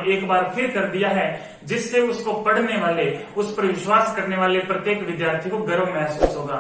एक बार फिर कर दिया है, जिससे उसको पढ़ने वाले, उस पर विश्वास करने वाले प्रत्येक विद्यार्थी को गर्व महसूस होगा।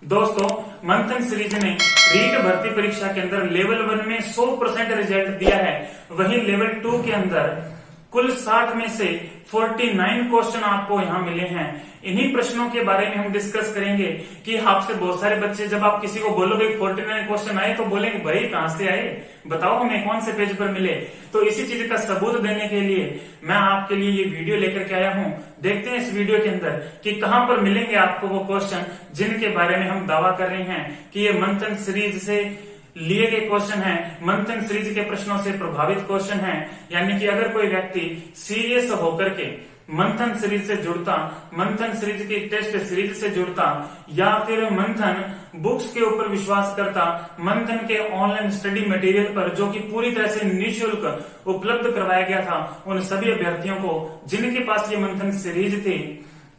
दोस्तों, मंथन सीरीज ने रीट भर्ती परीक्षा के अंदर लेवल 1 में 100% रिजल्ट दिया है। वहीं लेवल 2 के अंदर कुल 60 में से 49 क्वेश्चन आपको यहाँ मिले हैं। इन्हीं प्रश्नों के बारे में हम डिस्कस करेंगे कि आपसे बहुत सारे बच्चे, जब आप किसी को बोलोगे 49 क्वेश्चन आए तो बोलेंगे भाई कहां से आए, बताओ हमें कौन से पेज पर मिले। तो इसी चीज का सबूत देने के लिए मैं आपके लिए ये वीडियो लेकर के आया हूं। देखते हैं इस वीडियो के अंदर कि कहां पर मिलेंगे आपको वो क्वेश्चन जिनके बारे में हम दावा कर रहे हैं कि ये मंथन सीरीज से लिए गए क्वेश्चन है, मंथन सीरीज के प्रश्नों से प्रभावित क्वेश्चन है। यानी कि अगर कोई व्यक्ति सीरियस होकर के मंथन सीरीज से जुड़ता, मंथन सीरीज की टेस्ट सीरीज से जुड़ता, या फिर मंथन बुक्स के ऊपर विश्वास करता, मंथन के ऑनलाइन स्टडी मटेरियल पर जो कि पूरी तरह से निःशुल्क उपलब्ध करवाया गया था, उन सभी अभ्यर्थियों को जिनके पास ये मंथन सीरीज थी,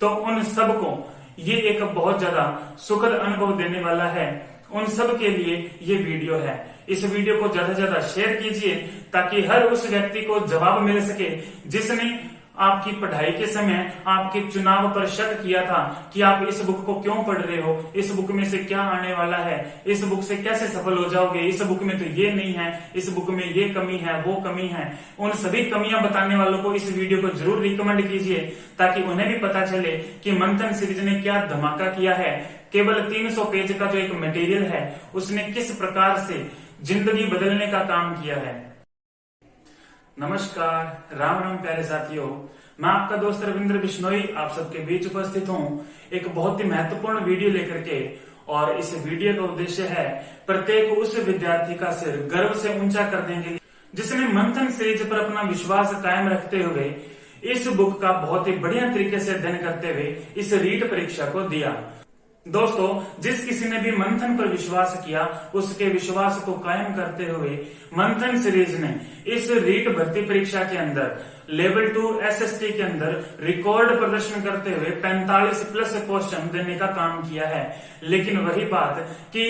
तो उन सबको ये एक बहुत ज्यादा सुखद अनुभव देने वाला है। उन सब के लिए ये वीडियो है। इस वीडियो को ज्यादा से ज्यादा शेयर कीजिए ताकि हर उस व्यक्ति को जवाब मिल सके जिसने आपकी पढ़ाई के समय आपके चुनाव पर शक किया था कि आप इस बुक को क्यों पढ़ रहे हो, इस बुक में से क्या आने वाला है, इस बुक से कैसे सफल हो जाओगे, इस बुक में तो ये नहीं है, इस बुक में ये कमी है, वो कमी है। उन सभी कमियां बताने वालों को इस वीडियो को जरूर रिकमेंड कीजिए ताकि उन्हें भी पता चले कि मंथन सीरीज ने क्या धमाका किया है। केवल 300 पेज का जो एक मटेरियल है उसने किस प्रकार से जिंदगी बदलने का काम किया है। नमस्कार, राम राम प्यारे साथियों, मैं आपका दोस्त रविंद्र बिश्नोई आप सबके बीच उपस्थित हूँ एक बहुत ही महत्वपूर्ण वीडियो लेकर के। और इस वीडियो का उद्देश्य है प्रत्येक उस विद्यार्थी का सिर गर्व से ऊंचा करने के लिए जिसने मंथन सीरीज पर अपना विश्वास कायम रखते हुए इस बुक का बहुत ही बढ़िया तरीके से अध्ययन करते हुए इस रीट परीक्षा को दिया। दोस्तों, जिस किसी ने भी मंथन पर विश्वास किया उसके विश्वास को कायम करते हुए मंथन सीरीज ने इस रीट भर्ती परीक्षा के अंदर लेवल 2 एसएसटी के अंदर रिकॉर्ड प्रदर्शन करते हुए 45+ क्वेश्चन देने का काम किया है। लेकिन वही बात कि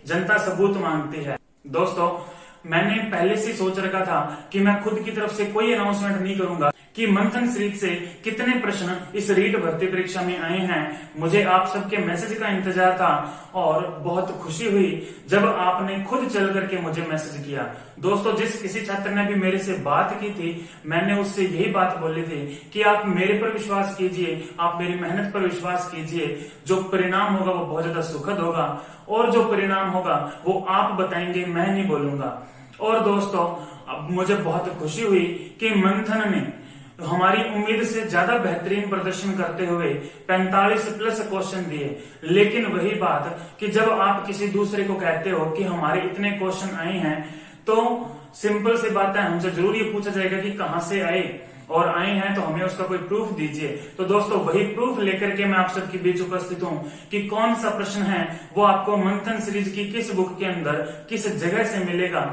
जनता सबूत मांगती है। दोस्तों, मैंने पहले से सोच रखा था कि मैं खुद की तरफ से कोई अनाउंसमेंट नहीं करूंगा कि मंथन सीरीज से कितने प्रश्न इस रीट भर्ती परीक्षा में आए हैं। मुझे आप सबके मैसेज का इंतजार था और बहुत खुशी हुई जब आपने खुद चल करके मुझे मैसेज किया। दोस्तों, जिस किसी छात्र ने भी मेरे से बात की थी, मैंने उससे यही बात बोली थी कि आप मेरे पर विश्वास कीजिए, आप मेरी मेहनत पर विश्वास कीजिए, जो परिणाम होगा वो बहुत ज्यादा सुखद होगा और जो परिणाम होगा वो आप बताएंगे, मैं नहीं बोलूंगा। और दोस्तों, अब मुझे बहुत खुशी हुई कि मंथन ने हमारी उम्मीद से ज्यादा बेहतरीन प्रदर्शन करते हुए 45+ क्वेश्चन दिए। लेकिन वही बात कि जब आप किसी दूसरे को कहते हो कि हमारे इतने क्वेश्चन आए हैं, तो सिंपल सी बात है, हमसे जरूर ये पूछा जाएगा कि कहां से आए, और आए हैं तो हमें उसका कोई प्रूफ दीजिए। तो दोस्तों, वही प्रूफ लेकर के मैं आप सबके बीच उपस्थित हूँ कि कौन सा प्रश्न है वो आपको मंथन सीरीज की किस बुक के अंदर किस जगह से मिलेगा,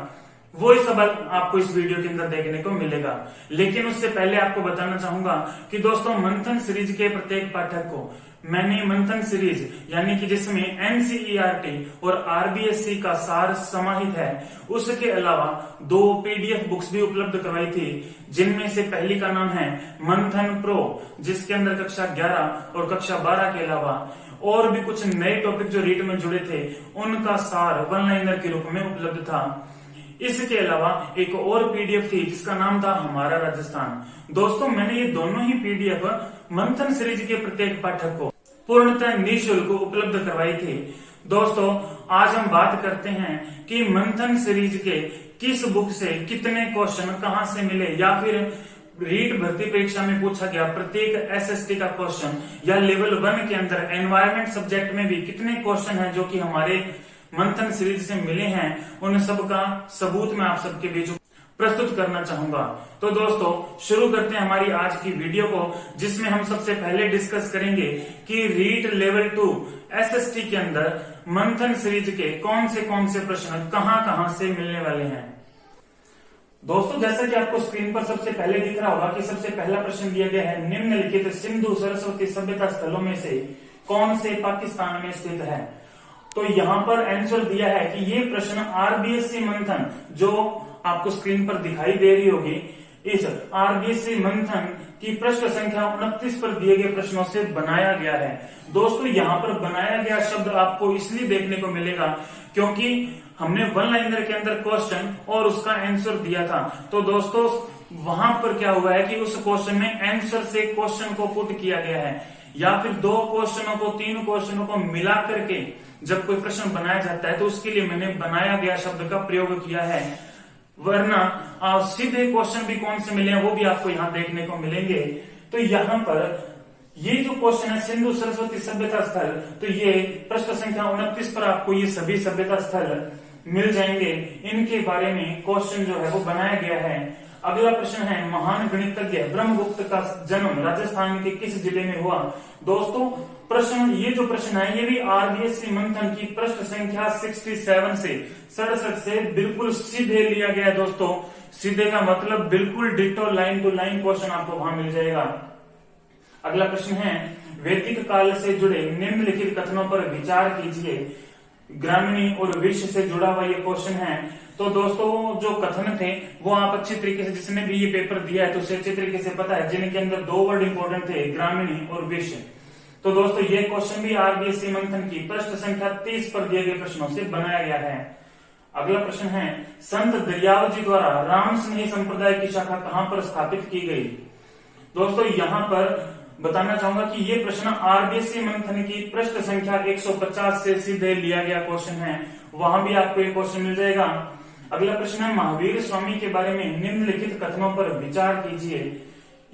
वो सवाल आपको इस वीडियो के अंदर देखने को मिलेगा। लेकिन उससे पहले आपको बताना चाहूंगा कि दोस्तों, मंथन सीरीज के प्रत्येक पाठक को मैंने मंथन सीरीज यानी कि जिसमें एनसीईआरटी और आरबीएससी का सार समाहित है, उसके अलावा 2 पीडीएफ बुक्स भी उपलब्ध करवाई थी, जिनमें से पहली का नाम है मंथन प्रो, जिसके अंदर कक्षा 11 और कक्षा 12 के अलावा और भी कुछ नए टॉपिक जो रीट में जुड़े थे उनका सार वन लाइनर के रूप में उपलब्ध था। इसके अलावा एक और पीडीएफ थी जिसका नाम था हमारा राजस्थान। दोस्तों, मैंने ये दोनों ही पीडीएफ मंथन सीरीज के प्रत्येक पाठक को पूर्णतः निःशुल्क उपलब्ध करवाई थी। दोस्तों, आज हम बात करते हैं कि मंथन सीरीज के किस बुक से कितने क्वेश्चन कहां से मिले, या फिर रीट भर्ती परीक्षा में पूछा गया प्रत्येक एसएसटी का क्वेश्चन, या लेवल 1 के अंदर एनवायरमेंट सब्जेक्ट में भी कितने क्वेश्चन हैं जो कि हमारे मंथन सीरीज से मिले हैं, उन सब का सबूत मैं आप सबके बीच प्रस्तुत करना चाहूंगा। तो दोस्तों, शुरू करते हैं हमारी आज की वीडियो को, जिसमें हम सबसे पहले डिस्कस करेंगे कि रीट लेवल 2 एसएसटी के अंदर मंथन सीरीज के कौन से प्रश्न कहां से मिलने वाले हैं। दोस्तों, जैसा कि आपको स्क्रीन पर सबसे पहले दिख रहा होगा कि सबसे पहला प्रश्न दिया गया है, निम्नलिखित सिंधु सरस्वती सभ्यता स्थलों में से कौन से पाकिस्तान में स्थित है। तो यहाँ पर आंसर दिया है कि ये प्रश्न आरबीएससी मंथन, जो आपको स्क्रीन पर दिखाई दे रही होगी, इस आरबीएससी मंथन की पृष्ठ संख्या 29 पर दिए गए प्रश्नों से बनाया गया है। दोस्तों यहाँ पर बनाया गया शब्द आपको इसलिए देखने को मिलेगा क्योंकि हमने वन लाइनर के अंदर क्वेश्चन और उसका आंसर दिया था। तो दोस्तों वहां पर क्या हुआ है कि उस क्वेश्चन में आंसर से क्वेश्चन को पुट किया गया है, या फिर दो क्वेश्चनों को, तीन क्वेश्चनों को मिला करके जब कोई प्रश्न बनाया जाता है तो उसके लिए मैंने बनाया गया शब्द का प्रयोग किया है। वरना सीधे क्वेश्चन भी कौन से मिले हैं वो भी आपको यहाँ देखने को मिलेंगे। तो यहाँ पर ये जो क्वेश्चन है सिंधु सरस्वती सभ्यता स्थल, तो ये पृष्ठ संख्या 29 पर आपको ये सभी सभ्यता स्थल मिल जाएंगे। इनके बारे में क्वेश्चन जो है वो बनाया गया है। अगला प्रश्न है, महान गणितज्ञ ब्रह्मगुप्त का जन्म राजस्थान के किस जिले में हुआ? दोस्तों प्रश्न, ये जो प्रश्न है ये भी आरबीएससी मंथन की पृष्ठ संख्या 67 से बिल्कुल सीधे लिया गया है। दोस्तों सीधे का मतलब बिल्कुल ditto line to line question आपको वहां मिल जाएगा। अगला प्रश्न है, वैदिक काल से जुड़े निम्नलिखित कथनों पर विचार कीजिए। ग्रामीणी और विश्व से जुड़ा हुआ ये क्वेश्चन है। तो दोस्तों जो कथन थे वो आप अच्छी तरीके से, जिसने भी ये पेपर दिया है तो उसे अच्छी तरीके से पता है, जिनके अंदर दो वर्ड इंपॉर्टेंट थे, ग्रामीणी और विश्व। तो दोस्तों ये क्वेश्चन भी आरबीएससी मंथन की पृष्ठ संख्या 30 पर दिए गए प्रश्नों से बनाया गया है। अगला प्रश्न है, संत दरियाव जी द्वारा राम स्नेही संप्रदाय की शाखा कहां पर स्थापित की गई? दोस्तों यहाँ पर बताना चाहूंगा कि ये प्रश्न आरबीएससी मंथन की पृष्ठ संख्या 150 से सीधे लिया गया क्वेश्चन है, वहां भी आपको ये क्वेश्चन मिल जाएगा। अगला प्रश्न है, महावीर स्वामी के बारे में निम्नलिखित कथनों पर विचार कीजिए।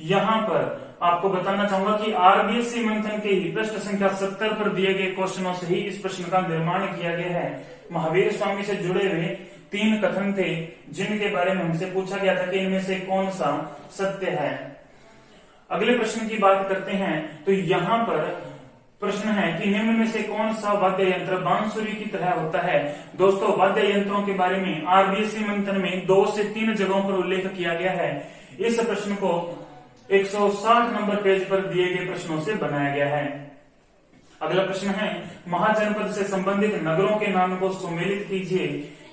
यहाँ पर आपको बताना चाहूंगा कि आरबीएससी मंथन के ही पृष्ठ संख्या 70 पर दिए गए क्वेश्चनों से ही इस प्रश्न का निर्माण किया गया है। महावीर स्वामी से जुड़े हुए 3 कथन थे जिनके बारे में हमसे पूछा गया था कि इनमें से कौन सा सत्य है। अगले प्रश्न की बात करते हैं तो यहाँ पर प्रश्न है कि निम्न में से कौन सा वाद्य यंत्र बांसुरी की तरह होता है? दोस्तों वाद्य यंत्रों के बारे में आरबीएससी मंथन में 2 से 3 जगहों पर उल्लेख किया गया है। इस प्रश्न को 160 नंबर पेज पर दिए गए प्रश्नों से बनाया गया है। अगला प्रश्न है, महाजनपद से संबंधित नगरों के नाम को सुमेलित कीजिए।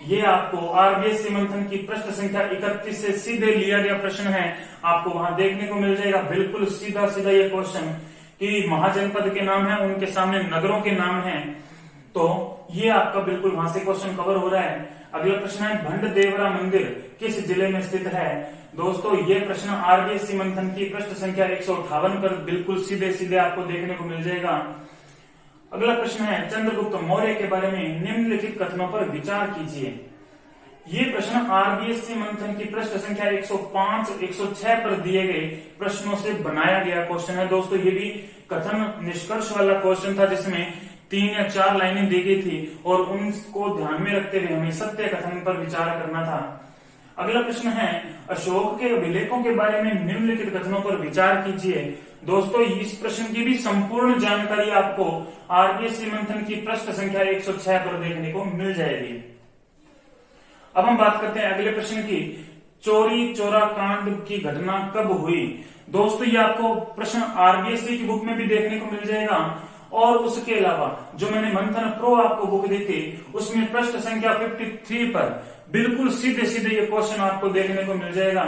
ये आपको आरबीएससी मंथन की पृष्ठ संख्या 31 से सीधे लिया गया प्रश्न है, आपको वहां देखने को मिल जाएगा। बिल्कुल सीधा सीधा ये क्वेश्चन कि महाजनपद के नाम है, उनके सामने नगरों के नाम हैं, तो ये आपका बिल्कुल वहां से क्वेश्चन कवर हो रहा है। अगला प्रश्न है, भंड देवरा मंदिर किस जिले में स्थित है? दोस्तों ये प्रश्न आरबीएससी मंथन की पृष्ठ संख्या 158 पर बिल्कुल सीधे सीधे आपको देखने को मिल जाएगा। अगला प्रश्न है, चंद्रगुप्त मौर्य के बारे में निम्नलिखित कथनों पर विचार कीजिए। ये प्रश्न आरबीएससी मंथन की पृष्ठ संख्या 105, 106 पर दिए गए प्रश्नों से बनाया गया क्वेश्चन है। दोस्तों ये भी कथन निष्कर्ष वाला क्वेश्चन था जिसमें 3 या 4 लाइनें दी गई थी और उनको ध्यान में रखते हुए हमें सत्य कथन पर विचार करना था। अगला प्रश्न है, अशोक के अभिलेखों के बारे में निम्नलिखित कथनों पर विचार कीजिए। दोस्तों इस प्रश्न की भी संपूर्ण जानकारी आपको आरबीएससी मंथन की पृष्ठ संख्या 106 पर देखने को मिल जाएगी। अब हम बात करते हैं अगले प्रश्न की, चोरी चोरा कांड की घटना कब हुई? दोस्तों ये आपको प्रश्न आरबीएससी की बुक में भी देखने को मिल जाएगा और उसके अलावा जो मैंने मंथन प्रो आपको बुक दी थी उसमें पृष्ठ संख्या 53 पर बिल्कुल सीधे सीधे ये क्वेश्चन आपको देखने को मिल जाएगा।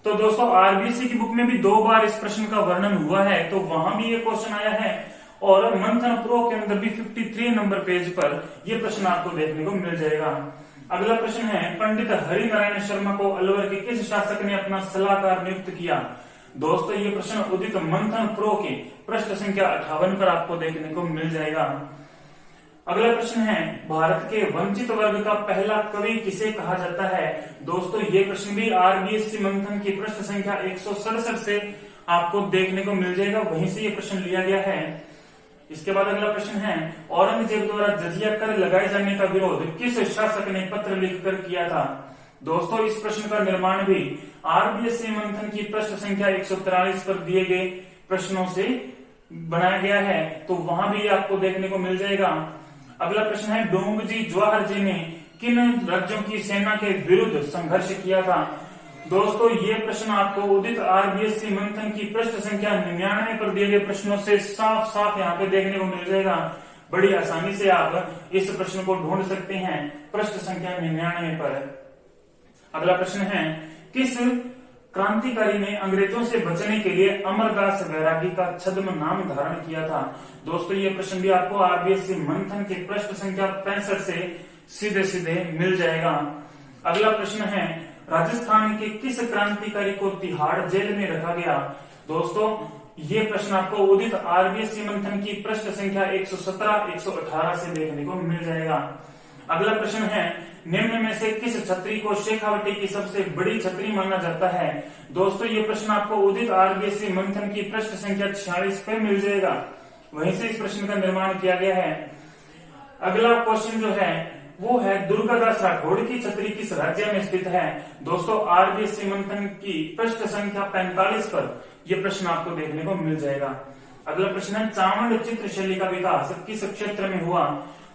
तो दोस्तों आरबीएससी की बुक में भी 2 बार इस प्रश्न का वर्णन हुआ है, तो वहां भी ये क्वेश्चन आया है और मंथन प्रो के अंदर भी 53 नंबर पेज पर यह प्रश्न आपको देखने को मिल जाएगा। अगला प्रश्न है, पंडित हरिनारायण शर्मा को अलवर के किस शासक ने अपना सलाहकार नियुक्त किया? दोस्तों ये प्रश्न उदित मंथन प्रो के पृष्ठ संख्या 58 पर आपको देखने को मिल जाएगा। अगला प्रश्न है, भारत के वंचित वर्ग का पहला कवि किसे कहा जाता है? दोस्तों ये प्रश्न भी आरबीएससी मंथन की पृष्ठ संख्या 167 से आपको देखने को मिल जाएगा, वहीं से ये प्रश्न लिया गया है। इसके बाद अगला प्रश्न है, औरंगजेब द्वारा जजिया कर लगाए जाने का विरोध किस शासक ने पत्र लिखकर किया था? दोस्तों इस प्रश्न का निर्माण भी आरबीएससी मंथन की पृष्ठ संख्या 143 पर दिए गए प्रश्नों से बनाया गया है, तो वहां भी आपको देखने को मिल जाएगा। अगला प्रश्न है, डोंगजी जवाहर जी ने किन राज्यों की सेना के विरुद्ध संघर्ष किया था? दोस्तों ये प्रश्न आपको उदित आरबीएससी मंथन की पृष्ठ संख्या 99 पर दिए गए प्रश्नों से साफ साफ यहाँ पे देखने को मिल जाएगा। बड़ी आसानी से आप इस प्रश्न को ढूंढ सकते हैं पृष्ठ संख्या 99 पर। अगला प्रश्न है, किस क्रांतिकारी ने अंग्रेजों से बचने के लिए अमरदास वैरागी का छद्म नाम धारण किया था। दोस्तों ये प्रश्न भी आपको आरबीएससी मंथन के पृष्ठ संख्या 65 से सीधे सीधे मिल जाएगा। अगला प्रश्न है, राजस्थान के किस क्रांतिकारी को तिहाड़ जेल में रखा गया? दोस्तों ये प्रश्न आपको उदित आरबीएससी मंथन की पृष्ठ संख्या 117, 118 से देखने को मिल जाएगा। अगला प्रश्न है, निम्न में से किस छतरी को शेखावटी की सबसे बड़ी छतरी माना जाता है? दोस्तों ये प्रश्न आपको उदित आरबीएससी मंथन की पृष्ठ संख्या 46 पे मिल जाएगा। वहीं से इस प्रश्न का निर्माण किया गया है। अगला क्वेश्चन जो है वो है, दुर्गादास राठौड़ की छतरी किस राज्य में स्थित है? दोस्तों आरबीएससी मंथन की पृष्ठ संख्या 45 पर यह प्रश्न आपको देखने को मिल जाएगा। अगला प्रश्न है, चावंड चित्रशैली का विकास किस क्षेत्र में हुआ?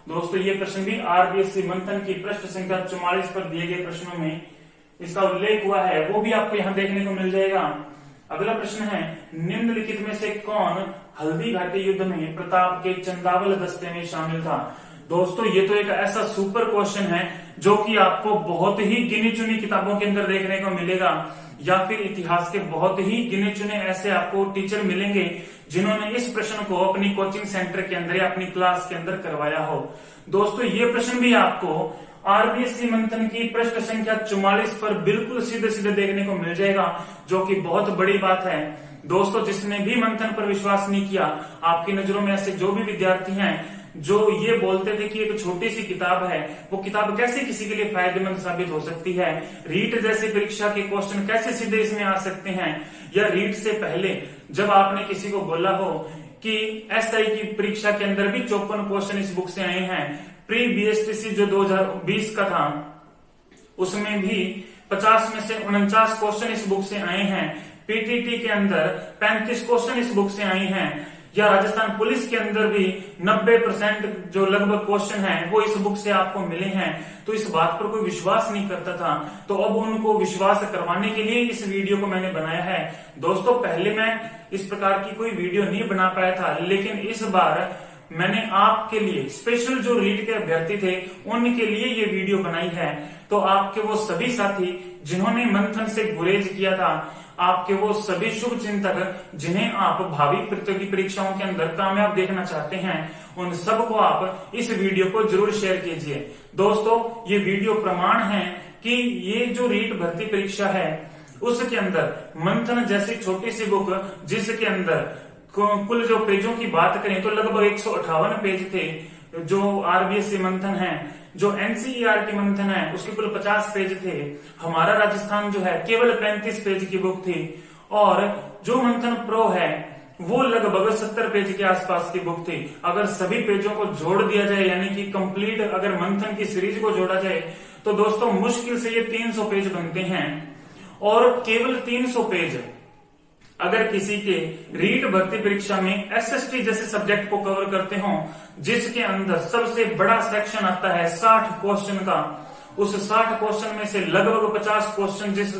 दोस्तों ये प्रश्न भी आरबीएससी मंथन की पृष्ठ संख्या 44 पर दिए गए प्रश्नों में इसका उल्लेख हुआ है, वो भी आपको यहाँ देखने को मिल जाएगा। अगला प्रश्न है, निम्नलिखित में से कौन हल्दी घाटी युद्ध में प्रताप के चंदावल दस्ते में शामिल था? दोस्तों ये तो एक ऐसा सुपर क्वेश्चन है जो कि आपको बहुत ही गिनी चुनी किताबों के अंदर देखने को मिलेगा, या फिर इतिहास के बहुत ही गिने चुने ऐसे आपको टीचर मिलेंगे जिन्होंने इस प्रश्न को अपनी कोचिंग सेंटर के अंदर या अपनी क्लास के अंदर करवाया हो। दोस्तों ये प्रश्न भी आपको आरबीएससी मंथन की पृष्ठ संख्या 44 पर बिल्कुल सीधे सीधे देखने को मिल जाएगा, जो कि बहुत बड़ी बात है। दोस्तों जिसने भी मंथन पर विश्वास नहीं किया, आपकी नजरों में ऐसे जो भी विद्यार्थी हैं जो ये बोलते थे कि एक छोटी सी किताब है, वो किताब कैसे किसी के लिए फायदेमंद साबित हो सकती है, रीट जैसी परीक्षा के क्वेश्चन कैसे सीधे इसमें आ सकते हैं, या रीट से पहले जब आपने किसी को बोला हो कि एसआई की परीक्षा के अंदर भी 54 क्वेश्चन इस बुक से आए हैं, प्री बीएसटीसी जो 2020 का था उसमें भी 50 में से 49 क्वेश्चन इस बुक से आए हैं, पीटीटी के अंदर 35 क्वेश्चन इस बुक से आए हैं, या राजस्थान पुलिस के अंदर भी 90% जो लगभग क्वेश्चन हैं वो इस बुक से आपको मिले हैं। तो इस बात पर कोई विश्वास नहीं करता था, तो अब उनको विश्वास करवाने के लिए इस वीडियो को मैंने बनाया है। दोस्तों पहले मैं इस प्रकार की कोई वीडियो नहीं बना पाया था, लेकिन इस बार मैंने आपके लिए स्पेशल जो रीट के अभ्यर्थी थे उनके लिए ये वीडियो बनाई है। तो आपके वो सभी साथी जिन्होंने मंथन से गुरेज किया था, आपके वो सभी शुभ चिंतक जिन्हें आप भावी प्रतियोगी परीक्षाओं के अंदर कामयाब देखना चाहते हैं, उन सबको आप इस वीडियो को जरूर शेयर कीजिए। दोस्तों ये वीडियो प्रमाण है कि ये जो रीट भर्ती परीक्षा है उसके अंदर मंथन जैसी छोटी सी बुक, जिसके अंदर कुल जो पेजों की बात करें तो लगभग 158 पेज थे, जो आरबीएससी मंथन है, जो एनसीईआरटी मंथन है उसके कुल 50 पेज थे, हमारा राजस्थान जो है केवल 35 पेज की बुक थी, और जो मंथन प्रो है वो लगभग 70 पेज के आसपास की बुक थी। अगर सभी पेजों को जोड़ दिया जाए, यानी कि कंप्लीट अगर मंथन की सीरीज को जोड़ा जाए, तो दोस्तों मुश्किल से ये 300 पेज बनते हैं। और केवल 300 पेज अगर किसी के रीट भर्ती परीक्षा में एसएसटी जैसे सब्जेक्ट को कवर करते हो, जिसके अंदर सबसे बड़ा सेक्शन आता है 60 क्वेश्चन का, उस 60 क्वेश्चन में से लगभग 50 क्वेश्चन जिस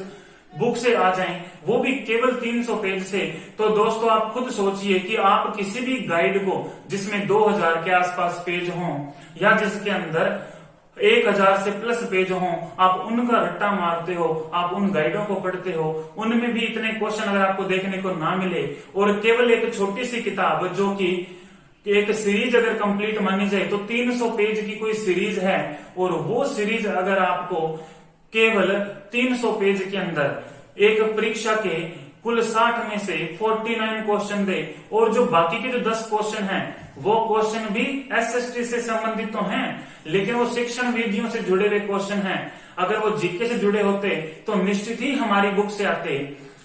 बुक से आ जाएं, वो भी केवल 300 पेज से, तो दोस्तों आप खुद सोचिए कि आप किसी भी गाइड को जिसमें 2000 के आसपास पेज हों या जिसके अंदर 1000 से प्लस पेज हो, आप उनका रट्टा मारते हो, आप उन गाइडों को पढ़ते हो, उनमें भी इतने क्वेश्चन अगर आपको देखने को ना मिले, और केवल एक छोटी सी किताब जो कि एक सीरीज अगर कंप्लीट मानी जाए तो 300 पेज की कोई सीरीज है, और वो सीरीज अगर आपको केवल 300 पेज के अंदर एक परीक्षा के कुल 60 में से 49 क्वेश्चन दे, और जो बाकी के जो 10 क्वेश्चन हैं वो क्वेश्चन भी एसएसटी से संबंधित तो हैं, लेकिन वो शिक्षण विधियों से जुड़े हुए क्वेश्चन हैं। अगर वो जीके से जुड़े होते तो निश्चित ही हमारी बुक से आते।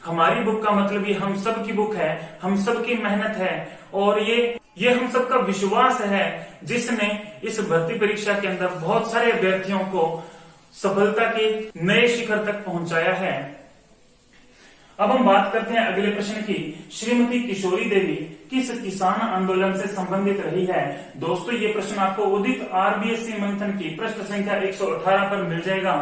हमारी बुक का मतलब ये हम सब की बुक है, हम सब की मेहनत है, और ये हम सबका विश्वास है जिसने इस भर्ती परीक्षा के अंदर बहुत सारे अभ्यर्थियों को सफलता के नए शिखर तक पहुंचाया है। अब हम बात करते हैं अगले प्रश्न की। श्रीमती किशोरी देवी किस किसान आंदोलन से संबंधित रही है? दोस्तों ये प्रश्न आपको उदित आरबीएससी मंथन की पृष्ठ संख्या 118 पर मिल जाएगा।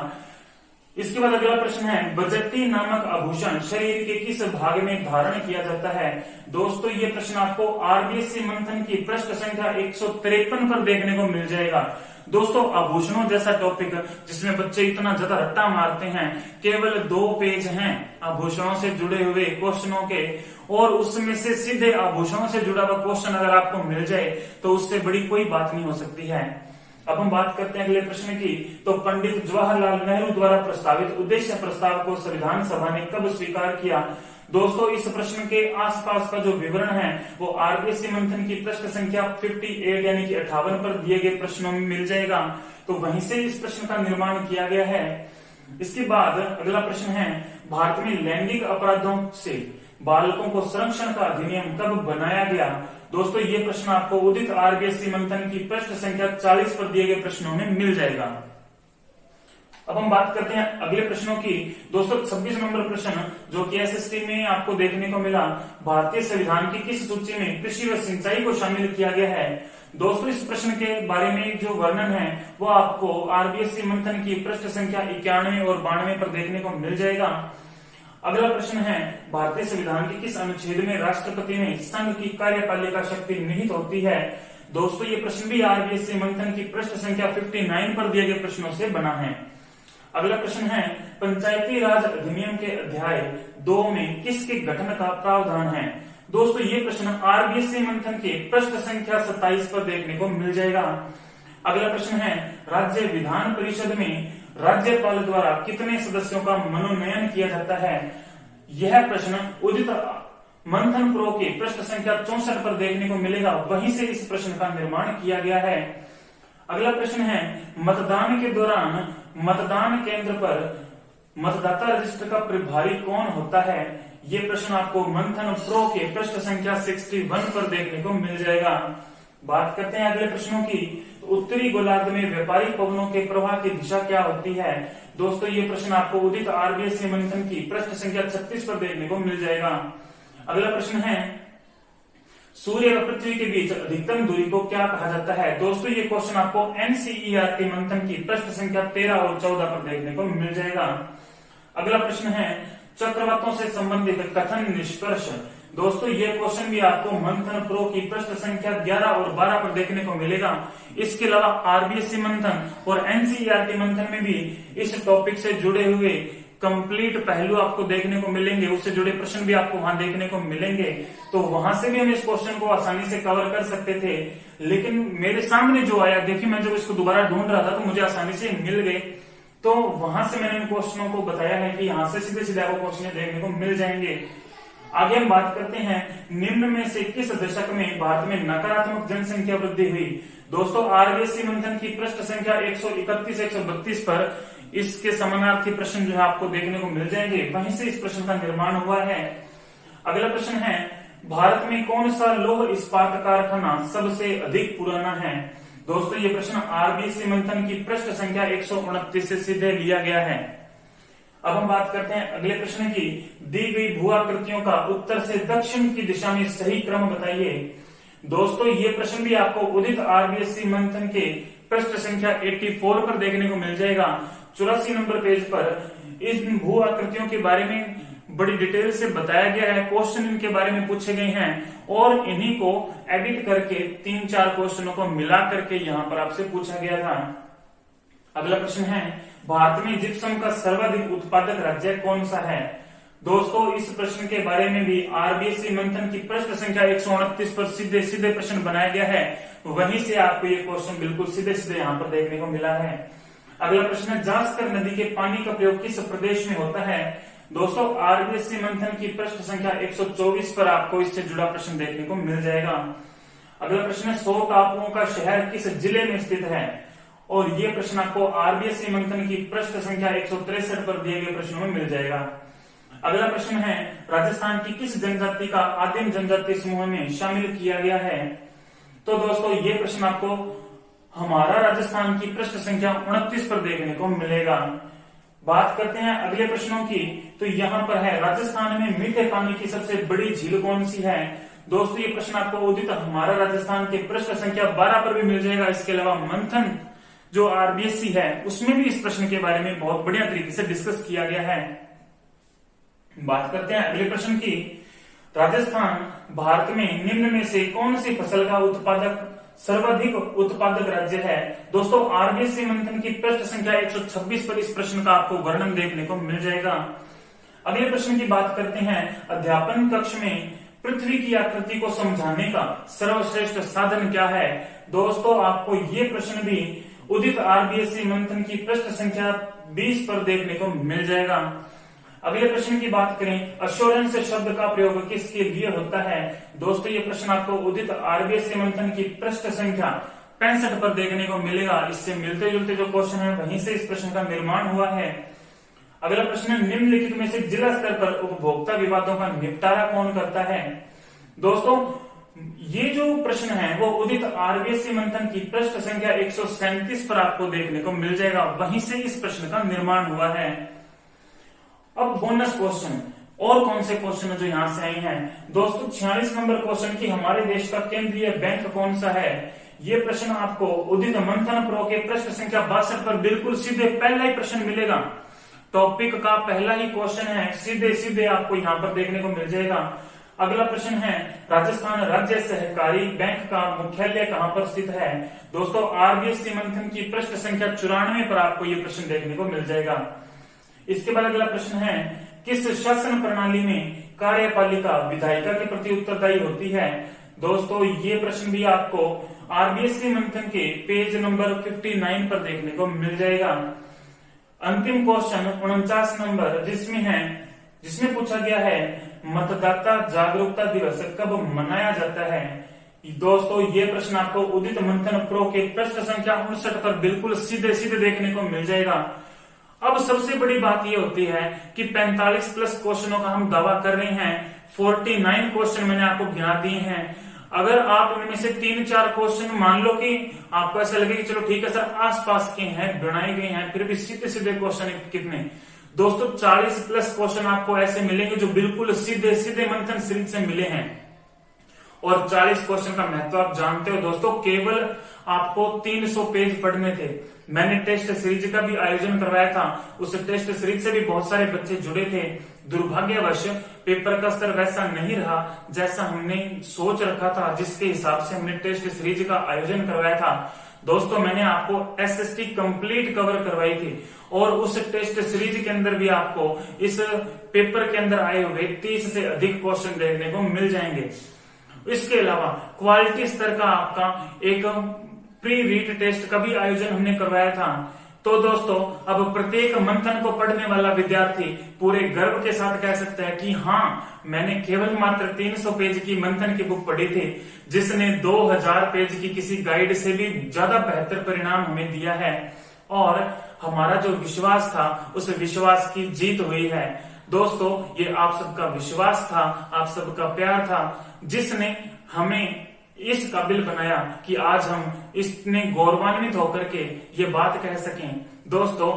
इसके बाद अगला प्रश्न है, बजटी नामक आभूषण शरीर के किस भाग में धारण किया जाता है? दोस्तों ये प्रश्न आपको आरबीएससी मंथन की पृष्ठ संख्या 153 पर देखने को मिल जाएगा। दोस्तों आभूषणों जैसा टॉपिक जिसमें बच्चे इतना ज्यादा रट्टा मारते हैं, केवल 2 पेज हैं आभूषणों से जुड़े हुए क्वेश्चनों के, और उसमें से सीधे आभूषणों से जुड़ा हुआ क्वेश्चन अगर आपको मिल जाए तो उससे बड़ी कोई बात नहीं हो सकती है। अब हम बात करते हैं अगले प्रश्न की। तो पंडित जवाहरलाल नेहरू द्वारा प्रस्तावित उद्देश्य प्रस्ताव को संविधान सभा ने कब स्वीकार किया? दोस्तों इस प्रश्न के आसपास का जो विवरण है वो आरबीएससी मंथन की पृष्ठ संख्या 58 यानी कि 58 पर दिए गए प्रश्नों में मिल जाएगा। तो वहीं से इस प्रश्न का निर्माण किया गया है। इसके बाद अगला प्रश्न है, भारत में लैंगिक अपराधों से बालकों को संरक्षण का अधिनियम कब बनाया गया? दोस्तों ये प्रश्न आपको उदित आरबीएससी मंथन की पृष्ठ संख्या 40 पर दिए गए प्रश्नों में मिल जाएगा। अब हम बात करते हैं अगले प्रश्नों की। दोस्तों 26 नंबर प्रश्न जो कि एसएसटी में आपको देखने को मिला, भारतीय संविधान की किस सूची में कृषि व सिंचाई को शामिल किया गया है? दोस्तों इस प्रश्न के बारे में जो वर्णन है वो आपको आरबीएससी मंथन की पृष्ठ संख्या 91 और 92 पर देखने को मिल जाएगा। अगला प्रश्न है, भारतीय संविधान के किस अनुच्छेद में राष्ट्रपति में संघ की कार्यपालिका शक्ति निहित होती है? दोस्तों ये प्रश्न भी आरबीएससी मंथन की पृष्ठ संख्या 59 पर दिए गए प्रश्नों से बना है। अगला प्रश्न है, पंचायती राज अधिनियम के अध्याय 2 में किसके गठन का प्रावधान है? दोस्तों ये प्रश्न आरबीएससी मंथन के पृष्ठ संख्या 27 पर देखने को मिल जाएगा। अगला प्रश्न है, राज्य विधान परिषद में राज्यपाल द्वारा कितने सदस्यों का मनोनयन किया जाता है? यह प्रश्न उदित मंथन प्रो के पृष्ठ संख्या 64 पर देखने को मिलेगा। वहीं से इस प्रश्न का निर्माण किया गया है। अगला प्रश्न है, मतदान के दौरान मतदान केंद्र पर मतदाता रजिस्टर का प्रभारी कौन होता है? ये प्रश्न आपको मंथन प्रो के पृष्ठ संख्या 61 पर देखने को मिल जाएगा। बात करते हैं अगले प्रश्नों की। तो उत्तरी गोलार्ध में व्यापारिक पवनों के प्रवाह की दिशा क्या होती है? दोस्तों ये प्रश्न आपको उदित आरबीएससी मंथन की पृष्ठ संख्या 36 पर देखने को मिल जाएगा। अगला प्रश्न है, सूर्य और पृथ्वी के बीच अधिकतम दूरी को क्या कहा जाता है? दोस्तों ये क्वेश्चन आपको एनसीईआरटी मंथन की पृष्ठ संख्या 13 और 14 पर देखने को मिल जाएगा। अगला प्रश्न है, चक्रवातों से संबंधित कथन निष्कर्ष। दोस्तों ये क्वेश्चन भी आपको मंथन प्रो की पृष्ठ संख्या 11 और 12 पर देखने को मिलेगा। इसके अलावा आरबीएससी मंथन और एनसीईआरटी मंथन में भी इस टॉपिक से जुड़े हुए कंप्लीट पहलू आपको देखने को मिलेंगे, उससे जुड़े प्रश्न भी आपको वहां देखने को मिलेंगे। तो वहां से भी हम इस क्वेश्चन को आसानी से कवर कर सकते थे, लेकिन मेरे सामने जो आया, देखिए मैं जब इसको दोबारा ढूंढ रहा था तो मुझे आसानी से मिल गए, तो वहां से मैंने इन क्वेश्चनों को बताया है कि यहाँ से सीधे सीधे आपको क्वेश्चन देखने को मिल जाएंगे। आगे हम बात करते हैं, निम्न में से किस दशक में भारत में नकारात्मक जनसंख्या वृद्धि हुई? दोस्तों आरबीएससी मंथन की पृष्ठ संख्या 131-132 पर इसके समानार्थी प्रश्न जो है आपको देखने को मिल जाएंगे। वहीं से इस प्रश्न का निर्माण हुआ है। अगला प्रश्न है, भारत में कौन सा लौह इस्पात कारखाना सबसे अधिक पुराना है? दोस्तों ये प्रश्न आरबीएससी मंथन की पृष्ठ संख्या 129 से सीधे लिया गया है। अब हम बात करते हैं अगले प्रश्न की। दी गई भू आकृतियों का उत्तर से दक्षिण की दिशा में सही क्रम बताइए। दोस्तों ये प्रश्न भी आपको उदित आरबीएससी मंथन के पृष्ठ संख्या 84 पर देखने को मिल जाएगा। 84 नंबर पेज पर इन भू आकृतियों के बारे में बड़ी डिटेल से बताया गया है। क्वेश्चन इनके बारे में पूछे गए हैं और इन्हीं को एडिट करके 3-4 क्वेश्चनों को मिला करके यहाँ पर आपसे पूछा गया था। अगला प्रश्न है, भारत में जिप्सम का सर्वाधिक उत्पादक राज्य कौन सा है? दोस्तों इस प्रश्न के बारे में भी आरबीएससी मंथन की पृष्ठ संख्या 129 पर सीधे सीधे प्रश्न बनाया गया है। वहीं से आपको ये क्वेश्चन बिल्कुल सीधे सीधे यहाँ पर देखने को मिला है। अगला प्रश्न है, जास्कर नदी के पानी का प्रयोग किस प्रदेश में होता है? दोस्तों आरबीएससी मंथन की पृष्ठ संख्या 124 पर आपको इससे जुड़ा प्रश्न देखने को मिल जाएगा। अगला प्रश्न है, 100 टापुओं का शहर किस जिले में स्थित है? और ये प्रश्न आपको आरबीएससी मंथन की पृष्ठ संख्या 163 पर दिए गए प्रश्नों में मिल जाएगा। अगला प्रश्न है, राजस्थान की किस जनजाति का आदिम जनजाति समूह में शामिल किया गया है? तो दोस्तों ये प्रश्न आपको हमारा राजस्थान की पृष्ठ संख्या 29 पर देखने को मिलेगा। बात करते हैं अगले प्रश्नों की। तो यहाँ पर है, राजस्थान में मीठे पानी की सबसे बड़ी झील कौन सी है? दोस्तों ये प्रश्न आपको उदित हमारा राजस्थान के पृष्ठ संख्या 12 पर भी मिल जाएगा। इसके अलावा मंथन जो आरबीएससी है उसमें भी इस प्रश्न के बारे में बहुत बढ़िया तरीके से डिस्कस किया गया है। बात करते हैं अगले प्रश्न की। राजस्थान भारत में निम्न में से कौन सी फसल का उत्पादक सर्वाधिक उत्पादक राज्य है? दोस्तों आरबीएससी मंथन की पृष्ठ संख्या 126 पर इस प्रश्न का आपको वर्णन देखने को मिल जाएगा। अगले प्रश्न की बात करते हैं। अध्यापन कक्ष में पृथ्वी की आकृति को समझाने का सर्वश्रेष्ठ साधन क्या है? दोस्तों आपको ये प्रश्न भी उदित आरबीएससी मंथन की पृष्ठ संख्या 20 पर देखने को मिल जाएगा। अगले प्रश्न की बात करें, अश्योरेंस शब्द का प्रयोग किसके लिए होता है? दोस्तों ये प्रश्न आपको उदित आरबीएससी मंथन की पृष्ठ संख्या 65 पर देखने को मिलेगा। इससे मिलते जुलते जो क्वेश्चन है वहीं से इस प्रश्न का निर्माण हुआ है। अगला प्रश्न, निम्नलिखित में से जिला स्तर पर उपभोक्ता विवादों का निपटारा कौन करता है? दोस्तों ये जो प्रश्न है वो उदित आरबीएससी मंथन की पृष्ठ संख्या 137 पर आपको देखने को मिल जाएगा। वहीं से इस प्रश्न का निर्माण हुआ है। अब बोनस क्वेश्चन, और कौन से क्वेश्चन जो यहां से आए हैं? दोस्तों 46 नंबर क्वेश्चन की हमारे देश का केंद्रीय बैंक कौन सा है? ये प्रश्न आपको उदित मंथन प्रो के पृष्ठ संख्या 62 पर बिल्कुल सीधे पहला ही प्रश्न मिलेगा। टॉपिक का पहला ही क्वेश्चन है, सीधे सीधे आपको यहाँ पर देखने को मिल जाएगा। अगला प्रश्न है, राजस्थान राज्य सहकारी बैंक का मुख्यालय कहां पर स्थित है? दोस्तों आरबीएससी मंथन की पृष्ठ संख्या 94 पर आपको ये प्रश्न देखने को मिल जाएगा। इसके बाद अगला प्रश्न है, किस शासन प्रणाली में कार्यपालिका विधायिका के प्रति उत्तरदायी होती है? दोस्तों ये प्रश्न भी आपको आरबीएससी मंथन के पेज नंबर 59 पर देखने को मिल जाएगा। अंतिम क्वेश्चन 49 नंबर जिसमें पूछा गया है, मतदाता जागरूकता दिवस कब मनाया जाता है? दोस्तों ये प्रश्न आपको उदित मंथन प्रो के पृष्ठ संख्या 59 पर बिल्कुल सीधे सीधे देखने को मिल जाएगा। अब सबसे बड़ी बात यह होती है कि 45 प्लस क्वेश्चनों का हम दावा कर रहे हैं। 49 क्वेश्चन मैंने आपको गिना दिए हैं। अगर आप इनमें से 3-4 क्वेश्चन मान लो कि आपको ऐसा लगे कि चलो ठीक है सर आसपास के हैं, बनाए गए हैं, फिर भी सीधे सीधे क्वेश्चन कितने? दोस्तों 40 प्लस क्वेश्चन आपको ऐसे मिलेंगे जो बिल्कुल सीधे सीधे मंथन सीरीज से मिले हैं। और 40 क्वेश्चन का महत्व आप जानते हो दोस्तों, केवल आपको 300 पेज पढ़ने थे। मैंने टेस्ट सीरीज का भी आयोजन करवाया था, उस टेस्ट सीरीज से भी बहुत सारे बच्चे जुड़े थे। दुर्भाग्यवश पेपर का स्तर वैसा नहीं रहा जैसा हमने सोच रखा था, जिसके हिसाब से हमने टेस्ट सीरीज का आयोजन करवाया था। दोस्तों मैंने आपको एसएसटी कंप्लीट कवर करवाई थी और उस टेस्ट सीरीज के अंदर भी आपको इस पेपर के अंदर आए हुए 30 से अधिक क्वेश्चन देखने को मिल जाएंगे। इसके अलावा क्वालिटी स्तर का आपका एक प्री रीट टेस्ट का भी आयोजन हमने करवाया था। तो दोस्तों अब प्रत्येक मंथन को पढ़ने वाला विद्यार्थी पूरे गर्व के साथ कह सकता है कि हाँ मैंने केवल मात्र 300 पेज की मंथन की बुक पढ़ी थी, जिसने 2000 पेज की किसी गाइड से भी ज्यादा बेहतर परिणाम हमें दिया है। और हमारा जो विश्वास था उस विश्वास की जीत हुई है। दोस्तों ये आप सबका विश्वास था, आप सबका प्यार था, जिसने हमें इस काबिल बनाया कि आज हम इतने गौरवान्वित होकर के ये बात कह सकें। दोस्तों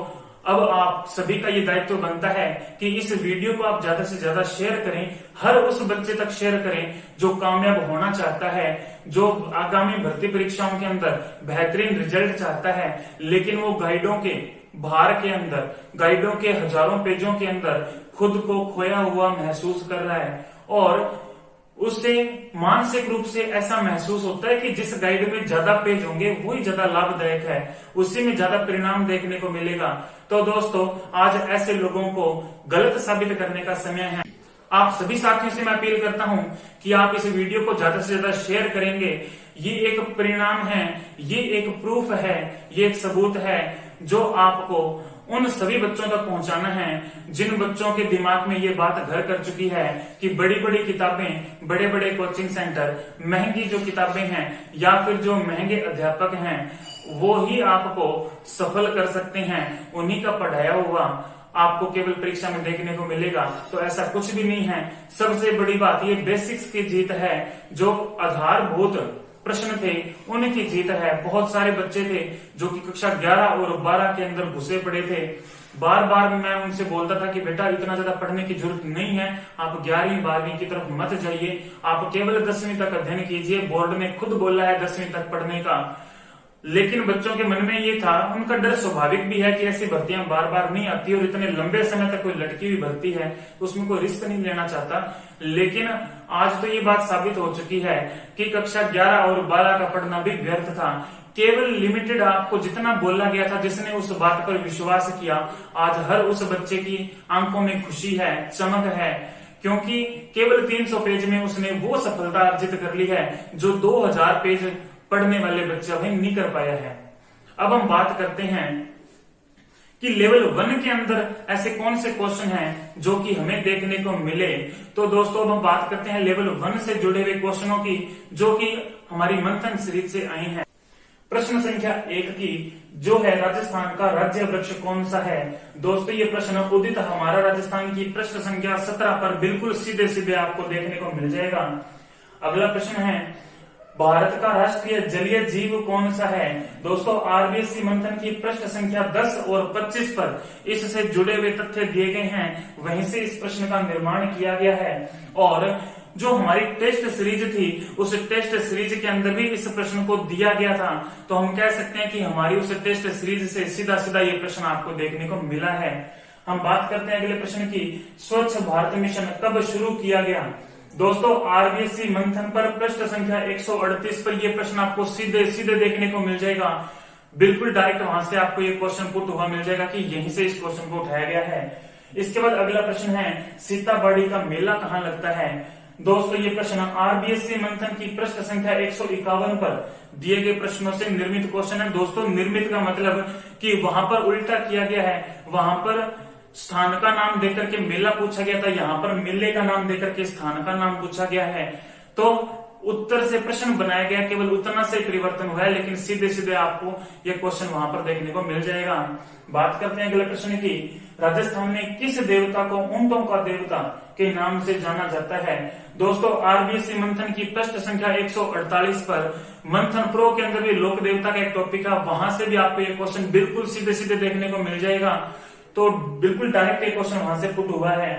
अब आप सभी का ये दायित्व बनता है कि इस वीडियो को आप ज्यादा से ज्यादा शेयर करें, हर उस बच्चे तक शेयर करें जो कामयाब होना चाहता है, जो आगामी भर्ती परीक्षाओं के अंदर बेहतरीन रिजल्ट चाहता है, लेकिन वो गाइडों के भार के अंदर, गाइडों के हजारों पेजों के अंदर खुद को खोया हुआ महसूस कर रहा है और उससे मानसिक रूप से ऐसा महसूस होता है कि जिस गाइड में ज्यादा पेज होंगे वही ज्यादा लाभदायक है, उसी में ज्यादा परिणाम देखने को मिलेगा। तो दोस्तों आज ऐसे लोगों को गलत साबित करने का समय है। आप सभी साथियों से मैं अपील करता हूं कि आप इस वीडियो को ज्यादा से ज्यादा शेयर करेंगे। ये एक परिणाम है, ये एक प्रूफ है, ये एक सबूत है जो आपको उन सभी बच्चों तक पहुंचाना है जिन बच्चों के दिमाग में ये बात घर कर चुकी है कि बड़ी बड़ी किताबें, बड़े बड़े कोचिंग सेंटर, महंगी जो किताबें हैं या फिर जो महंगे अध्यापक हैं वो ही आपको सफल कर सकते हैं, उन्हीं का पढ़ाया हुआ आपको केवल परीक्षा में देखने को मिलेगा। तो ऐसा कुछ भी नहीं है। सबसे बड़ी बात ये बेसिक्स की जीत है, जो आधारभूत प्रश्न थे उनकी जीत है। बहुत सारे बच्चे थे जो कि कक्षा 11 और 12 के अंदर घुसे पड़े थे। बार बार मैं उनसे बोलता था कि बेटा इतना ज्यादा पढ़ने की जरूरत नहीं है, आप 11वीं 12वीं की तरफ मत जाइए, आप केवल 10वीं तक अध्ययन कीजिए। बोर्ड ने खुद बोला है 10वीं तक पढ़ने का। लेकिन बच्चों के मन में ये था, उनका डर स्वाभाविक भी है कि ऐसी भर्तियां बार बार नहीं आती और इतने लंबे समय तक कोई लटकी हुई भर्ती है तो उसमें कोई रिस्क नहीं लेना चाहता। लेकिन आज तो ये बात साबित हो चुकी है कि कक्षा 11 और 12 का पढ़ना भी व्यर्थ था। केवल लिमिटेड आपको जितना बोला गया था, जिसने उस बात पर विश्वास किया, आज हर उस बच्चे की आंखों में खुशी है, चमक है, क्योंकि केवल 300 पेज में उसने वो सफलता अर्जित कर ली है जो 2000 पेज पढ़ने वाले बच्चा भी नहीं कर पाया है। अब हम बात करते हैं कि लेवल 1 के अंदर ऐसे कौन से क्वेश्चन हैं जो कि हमें देखने को मिले। तो दोस्तों अब हम बात करते हैं लेवल 1 से जुड़े हुए क्वेश्चनों की, जो कि हमारी मंथन सीरीज से आए हैं। प्रश्न संख्या 1 की जो है, राजस्थान का राज्य वृक्ष कौन सा है। दोस्तों ये प्रश्न उदित हमारा राजस्थान की प्रश्न संख्या 17 पर बिल्कुल सीधे सीधे आपको देखने को मिल जाएगा। अगला प्रश्न है, भारत का राष्ट्रीय जलीय जीव कौन सा है। दोस्तों आरबीएससी मंथन की प्रश्न संख्या 10 और 25 पर इससे जुड़े हुए तथ्य दिए गए हैं, वहीं से इस प्रश्न का निर्माण किया गया है। और जो हमारी टेस्ट सीरीज थी, उस टेस्ट सीरीज के अंदर भी इस प्रश्न को दिया गया था। तो हम कह सकते हैं कि हमारी उस टेस्ट सीरीज से सीधा सीधा ये प्रश्न आपको देखने को मिला है। हम बात करते हैं अगले प्रश्न की, स्वच्छ भारत मिशन कब शुरू किया गया। दोस्तों आरबीएससी मंथन पर प्रश्न संख्या 138 पर यह प्रश्न आपको सीधे सीधे देखने को मिल जाएगा। बिल्कुल डायरेक्ट वहां से आपको ये क्वेश्चन पुट हुआ मिल जाएगा कि यहीं से इस क्वेश्चन को उठाया गया है। इसके बाद अगला प्रश्न है, सीताबाड़ी का मेला कहाँ लगता है। दोस्तों ये प्रश्न आरबीएससी मंथन की प्रश्न संख्या 151 पर दिए गए प्रश्नों से निर्मित क्वेश्चन है। दोस्तों निर्मित का मतलब कि वहां पर उल्टा किया गया है, वहां पर स्थान का नाम देकर के मेला पूछा गया था, यहाँ पर मेले का नाम देकर के स्थान का नाम पूछा गया है। तो उत्तर से प्रश्न बनाया गया, केवल उतना से परिवर्तन हुआ है, लेकिन सीधे सीधे आपको यह क्वेश्चन वहां पर देखने को मिल जाएगा। बात करते हैं अगले प्रश्न की, राजस्थान में किस देवता को ऊंटों का देवता के नाम से जाना जाता है। दोस्तों आरबीएससी मंथन की प्रश्न संख्या 148 पर मंथन प्रो के अंदर भी लोक देवता का एक टॉपिक है, वहां से भी आपको ये क्वेश्चन बिल्कुल सीधे सीधे देखने को मिल जाएगा। तो बिल्कुल डायरेक्ट एक क्वेश्चन वहां से पुट हुआ है।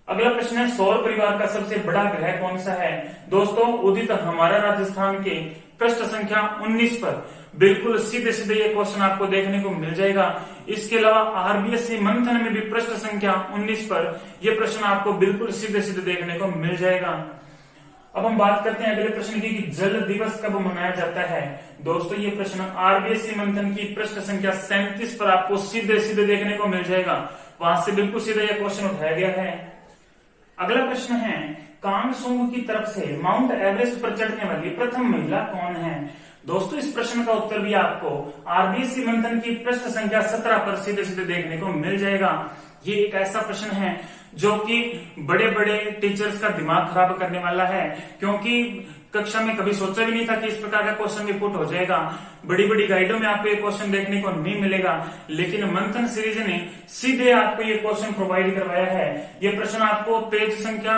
अगला प्रश्न है, सौर परिवार का सबसे बड़ा ग्रह कौन सा है। दोस्तों उदित हमारा राजस्थान के प्रश्न संख्या 19 पर बिल्कुल सीधे सीधे ये क्वेश्चन आपको देखने को मिल जाएगा। इसके अलावा आरबीएससी मंथन में भी प्रश्न संख्या 19 पर यह प्रश्न आपको बिल्कुल सीधे सीधे देखने को मिल जाएगा। अब हम बात करते हैं अगले प्रश्न की कि जल दिवस कब मनाया जाता है। दोस्तों ये प्रश्न आरबीएससी मंथन की प्रश्न संख्या 37 पर आपको सीधे सीधे देखने को मिल जाएगा, वहां से बिल्कुल सीधे यह क्वेश्चन उठाया गया है। अगला प्रश्न है, कांगसुंग की तरफ से माउंट एवरेस्ट पर चढ़ने वाली प्रथम महिला कौन है। दोस्तों इस प्रश्न का उत्तर भी आपको आरबीएससी मंथन की प्रश्न संख्या 17 पर सीधे सीधे देखने को मिल जाएगा। ये एक ऐसा प्रश्न है जो कि बड़े बड़े टीचर्स का दिमाग खराब करने वाला है, क्योंकि कक्षा में कभी सोचा भी नहीं था कि इस प्रकार का क्वेश्चन भी पुट हो जाएगा। बड़ी बड़ी गाइडों में आपको ये क्वेश्चन देखने को नहीं मिलेगा, लेकिन मंथन सीरीज ने सीधे आपको ये क्वेश्चन प्रोवाइड करवाया है। ये प्रश्न आपको पेज संख्या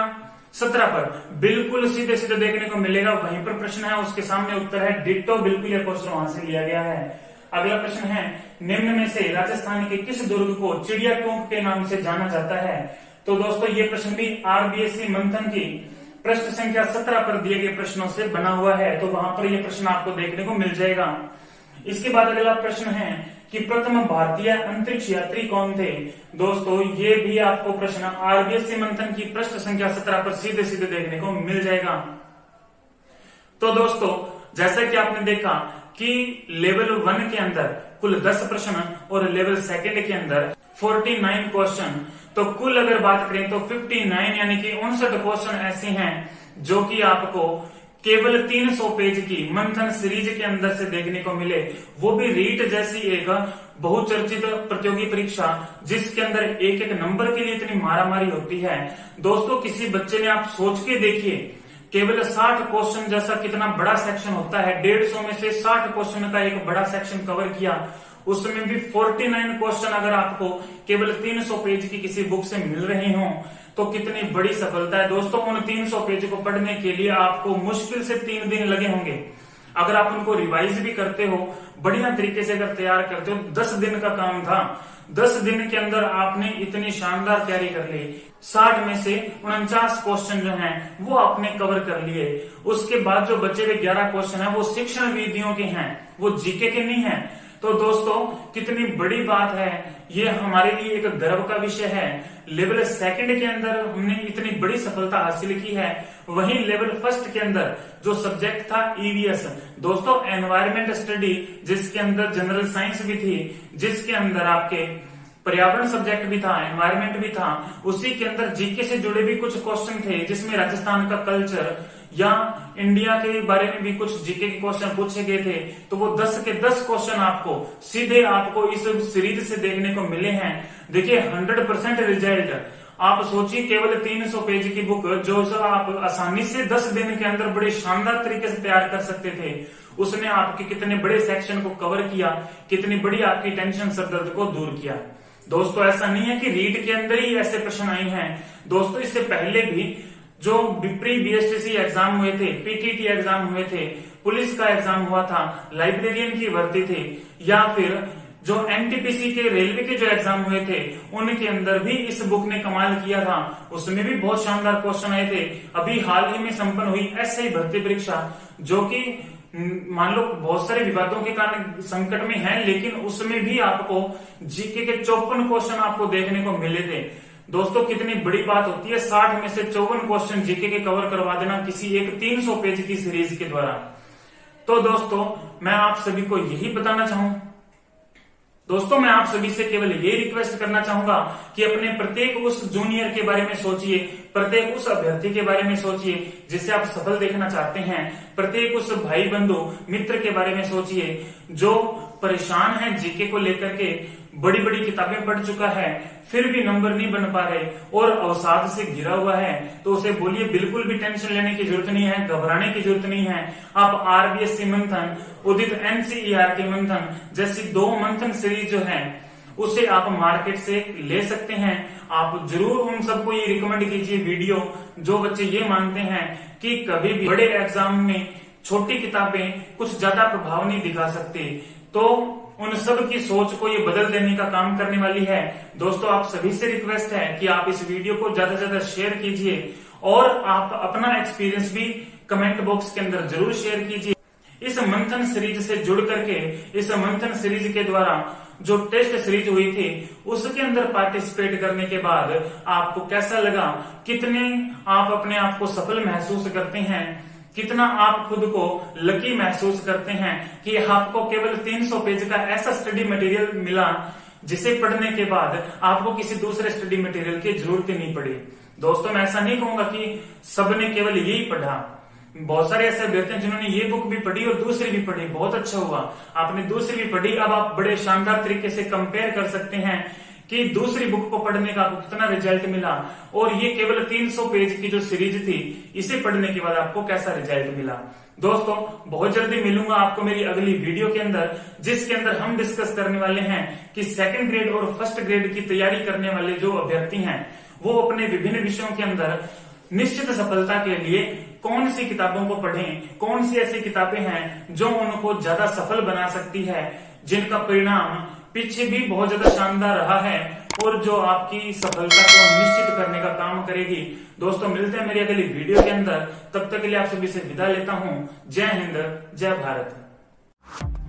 17 पर बिल्कुल सीधे सीधे देखने को मिलेगा, वहीं पर प्रश्न है, उसके सामने उत्तर है डिट्टो, बिल्कुल यह क्वेश्चन वहां से लिया गया है। अगला प्रश्न है, निम्न में से राजस्थान के किस दुर्ग को चिड़िया टोंक के नाम से जाना जाता है। तो दोस्तों ये प्रश्न भी आरबीएससी मंथन की प्रश्न संख्या 17 पर दिए गए प्रश्नों से बना हुआ है, तो वहां पर यह प्रश्न आपको देखने को मिल जाएगा। इसके बाद अगला प्रश्न है कि प्रथम भारतीय अंतरिक्ष यात्री कौन थे। दोस्तों ये भी आपको प्रश्न आरबीएससी मंथन की प्रश्न संख्या 17 पर सीधे सीधे देखने को मिल जाएगा। तो दोस्तों जैसा कि आपने देखा कि लेवल 1 के अंदर कुल 10 प्रश्न और लेवल 2 के अंदर 49 क्वेश्चन, तो कुल अगर बात करें तो 59 यानी कि 59 क्वेश्चन ऐसे हैं जो कि आपको केवल 300 पेज की मंथन सीरीज के अंदर से देखने को मिले, वो भी रीट जैसी एक बहुचर्चित प्रतियोगी परीक्षा जिसके अंदर एक एक नंबर के लिए इतनी मारामारी होती है। दोस्तों किसी बच्चे ने, आप सोच के देखिए, केवल 60 क्वेश्चन जैसा कितना बड़ा सेक्शन होता है, 150 में से 60 क्वेश्चन का एक बड़ा सेक्शन कवर किया, उसमें भी 49 क्वेश्चन अगर आपको केवल 300 पेज की किसी बुक से मिल रहे हो तो कितनी बड़ी सफलता है। दोस्तों उन 300 पेज को पढ़ने के लिए आपको मुश्किल से 3 दिन लगे होंगे। अगर आप उनको रिवाइज भी करते हो, बढ़िया तरीके से अगर तैयार करते हो, 10 दिन का काम था, 10 दिन के अंदर आपने इतनी शानदार तैयारी कर ली। 60 में से 49 क्वेश्चन जो हैं वो आपने कवर कर लिए। उसके बाद जो बचे हुए 11 क्वेश्चन हैं वो शिक्षण विधियों के हैं, वो जीके के नहीं है। तो दोस्तों कितनी बड़ी बात है, ये हमारे लिए एक गर्व का विषय है। लेवल 2 के अंदर हमने इतनी बड़ी सफलता हासिल की है। वहीं लेवल 1 के अंदर जो सब्जेक्ट था ईवीएस, दोस्तों एनवायरमेंट स्टडी, जिसके अंदर जनरल साइंस भी थी, जिसके अंदर आपके पर्यावरण सब्जेक्ट भी था, एनवायरमेंट भी था, उसी के अंदर जीके से जुड़े भी कुछ क्वेश्चन थे, जिसमें राजस्थान का कल्चर या इंडिया के बारे में भी कुछ जीके के क्वेश्चन पूछे गए थे। तो वो 10 के 10 क्वेश्चन आपको सीधे आपको इस सीरीज से देखने को मिले हैं। देखिए 100% रिजल्ट। आप सोचिए केवल 300 पेज की बुक जो आप आसानी से 10 दिन के अंदर बड़े शानदार तरीके से तैयार कर सकते थे, उसने आपके कितने बड़े सेक्शन को कवर किया, कितनी बड़ी आपकी टेंशन सर दर्द को दूर किया। दोस्तों ऐसा नहीं है कि रीट के अंदर ही ऐसे प्रश्न आए हैं। दोस्तों इससे पहले भी जो प्री बीएसटीसी एग्जाम हुए थे, पीटीटी एग्जाम हुए थे, पुलिस का एग्जाम हुआ था, लाइब्रेरियन की भर्ती थी, या फिर जो एनटीपीसी के रेलवे के जो एग्जाम हुए थे, उनके अंदर भी इस बुक ने कमाल किया था। उसमें भी बहुत शानदार क्वेश्चन आए थे। अभी हाल ही में संपन्न हुई एसआई भर्ती परीक्षा, जो कि मान लो बहुत सारे विवादों के कारण संकट में है, लेकिन उसमें भी आपको जीके के 54 क्वेश्चन आपको देखने को मिले थे। दोस्तों कितनी बड़ी बात होती है 60 में से 54 क्वेश्चन जीके के कवर करवा देना किसी एक 300 पेज की सीरीज के द्वारा। तो दोस्तों मैं आप सभी को यही बताना चाहूं, दोस्तों मैं आप सभी से केवल ये रिक्वेस्ट करना चाहूंगा कि अपने प्रत्येक उस जूनियर के बारे में सोचिए, प्रत्येक उस अभ्यर्थी के बारे में सोचिए जिसे आप सफल देखना चाहते हैं, प्रत्येक उस भाई बंधु मित्र के बारे में सोचिए जो परेशान है जीके को लेकर के, बड़ी बड़ी किताबें पढ़ चुका है फिर भी नंबर नहीं बन पा रहे और अवसाद से घिरा हुआ है। तो उसे बोलिए बिल्कुल भी टेंशन लेने की जरूरत नहीं है, घबराने की जरूरत नहीं है। आप आरबीएससी मंथन, उदित एनसीईआरटी मंथन जैसी 2 मंथन सीरीज जो है उसे आप मार्केट से ले सकते हैं। आप जरूर उन सबको ये रिकमेंड कीजिए वीडियो, जो बच्चे ये मानते हैं कि कभी भी बड़े एग्जाम में छोटी किताबें कुछ ज्यादा प्रभाव नहीं दिखा सकती, तो उन सब की सोच को ये बदल देने का काम करने वाली है। दोस्तों आप सभी से रिक्वेस्ट है कि आप इस वीडियो को ज्यादा से ज्यादा शेयर कीजिए और आप अपना एक्सपीरियंस भी कमेंट बॉक्स के अंदर जरूर शेयर कीजिए। इस मंथन सीरीज से जुड़ करके, इस मंथन सीरीज के द्वारा जो टेस्ट सीरीज हुई थी उसके अंदर पार्टिसिपेट करने के बाद आपको कैसा लगा, कितने आप अपने आप को सफल महसूस करते हैं, कितना आप खुद को लकी महसूस करते हैं कि आपको केवल 300 पेज का ऐसा स्टडी मटेरियल मिला जिसे पढ़ने के बाद आपको किसी दूसरे स्टडी मटेरियल की जरूरत ही नहीं पड़ी। दोस्तों मैं ऐसा नहीं कहूंगा कि सबने केवल यही पढ़ा, बहुत सारे ऐसे अभ्यर्थी हैं जिन्होंने ये बुक भी पढ़ी और दूसरी भी पढ़ी, बहुत अच्छा हुआ आपने दूसरी भी पढ़ी। अब आप बड़े शानदार तरीके से कंपेयर कर सकते हैं कि दूसरी बुक को पढ़ने का आपको कितना रिजल्ट मिला और ये केवल 300 पेज की जो सीरीज थी इसे पढ़ने के बाद आपको कैसा रिजल्ट मिला। दोस्तों बहुत जल्दी मिलूंगा आपको मेरी अगली वीडियो के अंदर, जिसके अंदर हम डिस्कस करने वाले हैं कि 2nd ग्रेड और 1st ग्रेड की तैयारी करने वाले जो अभ्यर्थी हैं वो अपने विभिन्न विषयों के अंदर निश्चित सफलता के लिए कौन सी किताबों को पढ़ें, कौन सी ऐसी किताबें हैं जो उनको ज्यादा सफल बना सकती है, जिनका परिणाम पीछे भी बहुत ज्यादा शानदार रहा है और जो आपकी सफलता को निश्चित करने का काम करेगी। दोस्तों मिलते हैं मेरी अगली वीडियो के अंदर, तब तक के लिए आप सभी से विदा लेता हूं। जय हिंद, जय भारत।